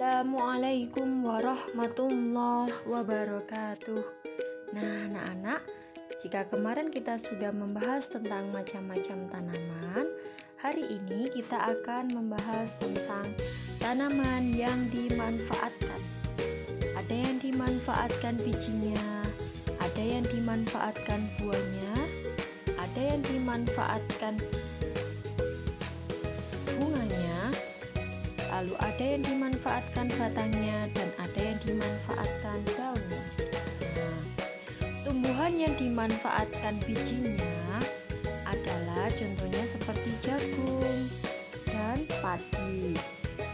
Assalamualaikum warahmatullahi wabarakatuh. Nah, anak-anak, jika kemarin kita sudah membahas tentang macam-macam tanaman, hari ini kita akan membahas tentang tanaman yang dimanfaatkan. Ada yang dimanfaatkan bijinya, ada yang dimanfaatkan buahnya, ada yang dimanfaatkan bunganya, lalu ada yang dimanfaatkan batangnya, dan ada yang dimanfaatkan daunnya. Nah, tumbuhan yang dimanfaatkan bijinya adalah contohnya seperti jagung dan padi.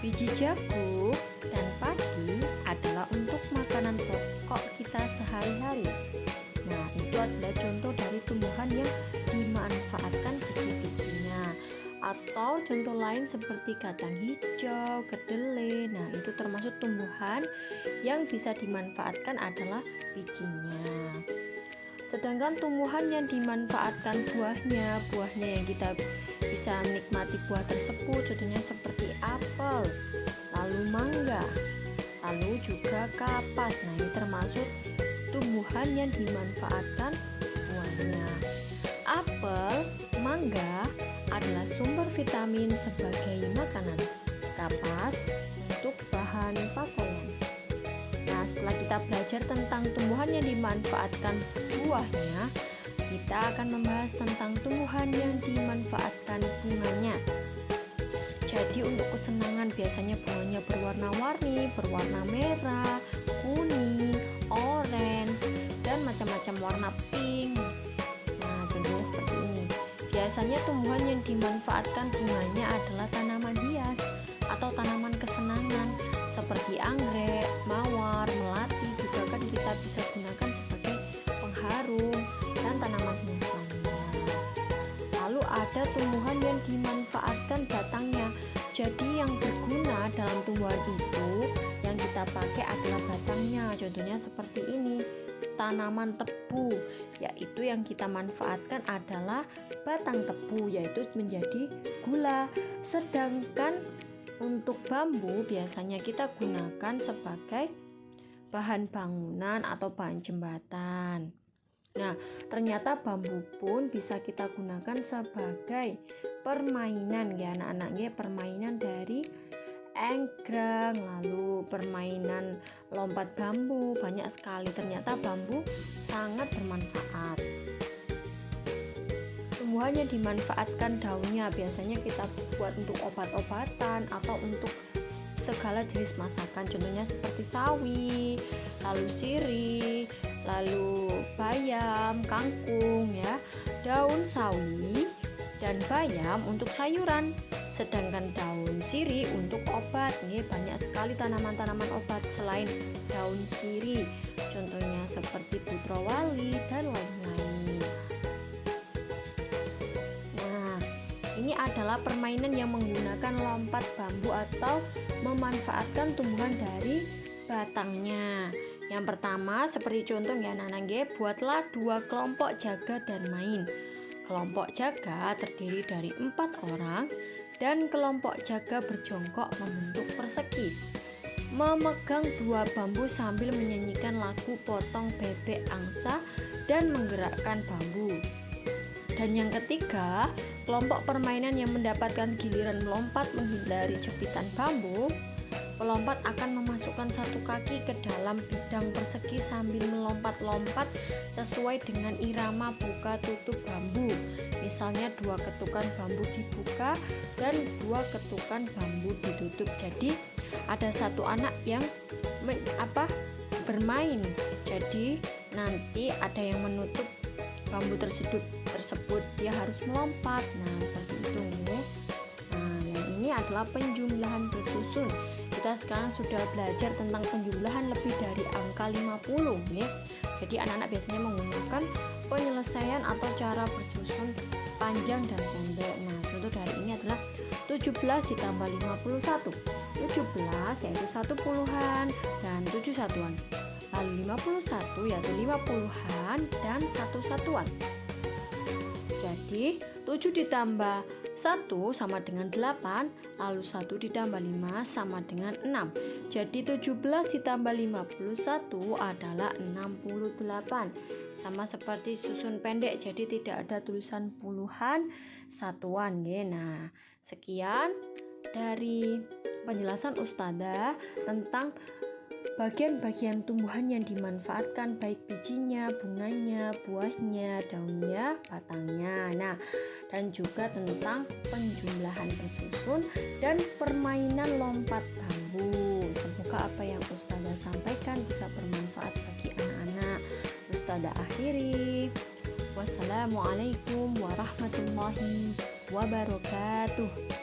Biji jagung dan padi adalah untuk makanan pokok kita sehari-hari. Nah, itu adalah contoh dari tumbuhan yang dimanfaatkan biji-bijinya. Atau contoh lain seperti kacang hijau, kedelai. Nah, itu termasuk tumbuhan yang bisa dimanfaatkan adalah bijinya. Sedangkan tumbuhan yang dimanfaatkan buahnya yang kita bisa menikmati buah tersebut, contohnya seperti apel, lalu mangga, lalu juga kapas. Nah, ini termasuk tumbuhan yang dimanfaatkan buahnya. Apel, mangga adalah sumber vitamin sebagai makanan, kapas untuk bahan pakaian. Nah, setelah kita belajar tentang tumbuhan yang dimanfaatkan buahnya, kita akan membahas tentang tumbuhan yang dimanfaatkan bunganya. Jadi untuk kesenangan biasanya bunganya berwarna-warni, berwarna merah, kuning, orange, dan macam-macam warna pink. Nah, contohnya seperti ini. Biasanya tumbuhan yang dimanfaatkan bunganya adalah tanaman hias atau tanaman kesenangan seperti anggrek, mawar, melati, juga kan kita bisa gunakan sebagai pengharum dan tanaman hias lainnya. Lalu ada tumbuhan yang dimanfaatkan batangnya. Jadi yang berguna dalam tumbuhan itu yang kita pakai adalah batangnya. Contohnya seperti ini. Tanaman tebu, yaitu yang kita manfaatkan adalah batang tebu, yaitu menjadi gula. Sedangkan untuk bambu biasanya kita gunakan sebagai bahan bangunan atau bahan jembatan. Nah, ternyata bambu pun bisa kita gunakan sebagai permainan ya anak-anak ya, permainan dari enggrang, lalu permainan lompat bambu, banyak sekali. Ternyata bambu sangat bermanfaat. Tumbuhan yang dimanfaatkan daunnya biasanya kita buat untuk obat-obatan atau untuk segala jenis masakan, contohnya seperti sawi, lalu sirih, lalu bayam, kangkung ya. Daun sawi dan bayam untuk sayuran, sedangkan daun sirih untuk obat. Nih, banyak sekali tanaman-tanaman obat selain daun sirih, contohnya seperti putrawali dan lain-lain. Nah, ini adalah permainan yang menggunakan lompat bambu atau memanfaatkan tumbuhan dari batangnya. Yang pertama seperti contoh ya anak-anak, buatlah 2 kelompok jaga dan main. Kelompok jaga terdiri dari 4 orang dan kelompok jaga berjongkok membentuk persegi. Memegang 2 bambu sambil menyanyikan lagu potong bebek angsa dan menggerakkan bambu. Dan yang ketiga, kelompok permainan yang mendapatkan giliran melompat menghindari jepitan bambu. Pelompat akan memasukkan 1 kaki ke dalam bidang persegi sambil melompat-lompat sesuai dengan irama buka tutup bambu. Misalnya 2 ketukan bambu dibuka dan 2 ketukan bambu ditutup. Jadi ada 1 anak yang bermain. Jadi nanti ada yang menutup bambu tersebut, dia harus melompat. Nah, seperti itu ya. Nah, yang ini adalah penjumlahan bersusun. Kita sekarang sudah belajar tentang penjumlahan lebih dari angka 50 ya. Jadi anak-anak biasanya menggunakan penyelesaian atau cara bersusun panjang dan pendek. Nah, contoh dari ini adalah 17 ditambah 51. 17 yaitu 1 puluhan dan 7 satuan. Lalu 51 yaitu 5 puluhan dan 1 satuan. Jadi 7 ditambah 1 sama dengan 8, lalu 1 ditambah 5 sama dengan 6. Jadi 17 ditambah 51 adalah 68. Sama seperti susun pendek, jadi tidak ada tulisan puluhan, satuan. Nah, sekian dari penjelasan Ustazah tentang bagian-bagian tumbuhan yang dimanfaatkan, baik bijinya, bunganya, buahnya, daunnya, batangnya. Nah, dan juga tentang penjumlahan bersusun dan permainan lompat bambu. Semoga apa yang Ustazah sampaikan bisa bermanfaat bagi anak-anak. Ustazah akhiri. Wassalamualaikum warahmatullahi wabarakatuh.